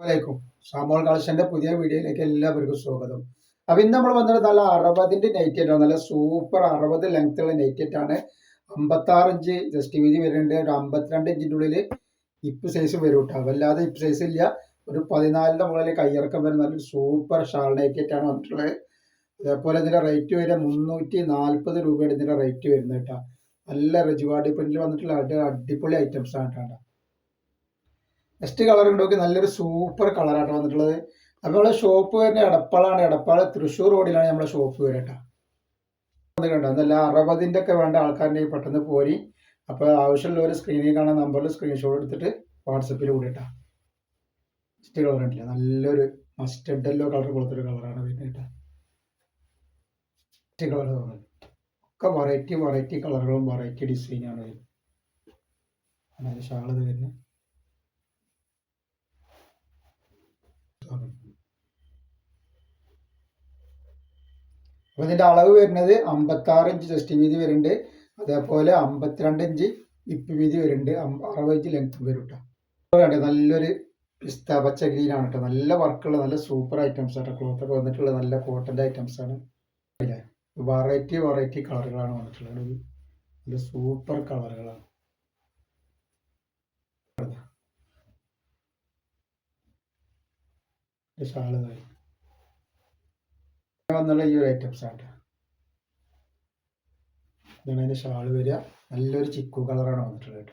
അലൈക്കും ഷാമോൾ കളക്ഷന്റെ പുതിയ വീഡിയോയിലേക്ക് എല്ലാവർക്കും സ്വാഗതം. അപ്പൊ ഇന്ന് നമ്മൾ വന്നത് നല്ല 60ന്റെ നൈറ്റ് ആണ്. നല്ല സൂപ്പർ 60 ലെങ്ത് ഉള്ള നൈറ്റ് ആണ്. 56 ഇഞ്ച് ജസ്റ്റ് വീതി വരുന്നുണ്ട്. ഒരു 52 ഇഞ്ചിന്റെ ഉള്ളിൽ ഇപ്പ് സൈസ് വരും കേട്ടോ. വല്ലാതെ ഇപ്പ് സൈസ് ഇല്ല. ഒരു 14ന്റെ മുകളിൽ കയ്യിറക്കം വരുന്ന നല്ലൊരു സൂപ്പർ ഷാൾ നൈറ്റ് ആണ് വന്നിട്ടുള്ളത്. അതേപോലെ ഇതിന്റെ റേറ്റ് വരെ 340 രൂപയാണ് ഇതിന്റെ റേറ്റ് വരുന്നത് കേട്ടോ. നല്ല റെജുവാഡി പ്രിന്റിൽ വന്നിട്ടുള്ള അടിപൊളി ഐറ്റംസ് ആണ് കേട്ടോ. നെക്സ്റ്റ് കളർ ഉണ്ടോക്കി നല്ലൊരു സൂപ്പർ കളറാണ് വന്നിട്ടുള്ളത്. അപ്പോൾ നമ്മളെ ഷോപ്പ് വരുന്ന എടപ്പാളാണ്. എടപ്പാൾ തൃശ്ശൂർ റോഡിലാണ് നമ്മളെ ഷോപ്പ് വരട്ടോ. കണ്ടോ അതല്ല 60ന്റെ ഒക്കെ വേണ്ട ആൾക്കാരുണ്ടെങ്കിൽ പെട്ടെന്ന് പോരി. അപ്പോൾ ആവശ്യമുള്ളവർ സ്ക്രീനിൽ കാണുന്ന നമ്പറിൽ സ്ക്രീൻഷോട്ട് എടുത്തിട്ട് വാട്സപ്പിൽ കൂടിയിട്ടാ. നെക്സ്റ്റ് കളർ ഉണ്ടല്ലേ നല്ലൊരു മസ്റ്റർഡ് യെല്ലോ കളർ പോലത്തെ ഒരു കളറാണ് വരുന്നത് കേട്ടോ. നെക്സ്റ്റ് കളർ ഒക്കെ വെറൈറ്റി കളറുകളും വെറൈറ്റി ഡിസൈനാണ് വരുന്നത്. ഷാൾ ഇത് വരുന്നത്. അപ്പോൾ ഇതിന്റെ അളവ് വരുന്നത് 56 ഇഞ്ച് ചെസ്റ്റ് വീതി വരുന്നുണ്ട്. അതേപോലെ 52 ഇഞ്ച് ഇപ്പ് വീതി വരുന്നുണ്ട്. 60 ഇഞ്ച് ലെങ്ത് വരും കേട്ടോ. നല്ലൊരു പിസ്ത പച്ച ഗ്രീൻ ആണ് കേട്ടോ. നല്ല വർക്കുള്ള നല്ല സൂപ്പർ ഐറ്റംസ് ആണ്. ക്ലോത്ത് ഒക്കെ വന്നിട്ടുള്ള നല്ല കോട്ടന്റെ ഐറ്റംസ് ആണ്. വെറൈറ്റി കളറുകളാണ് വന്നിട്ടുള്ളത്. നല്ല സൂപ്പർ കളറുകളാണ്. ഷാള് വന്നുള്ള ഈ ഒരു ഐറ്റംസ് ആണ്. ഇതാണ് അതിന്റെ ഷാള് വരിക. നല്ലൊരു ചിക്കു കളറാണ് വന്നിട്ടുള്ളത്.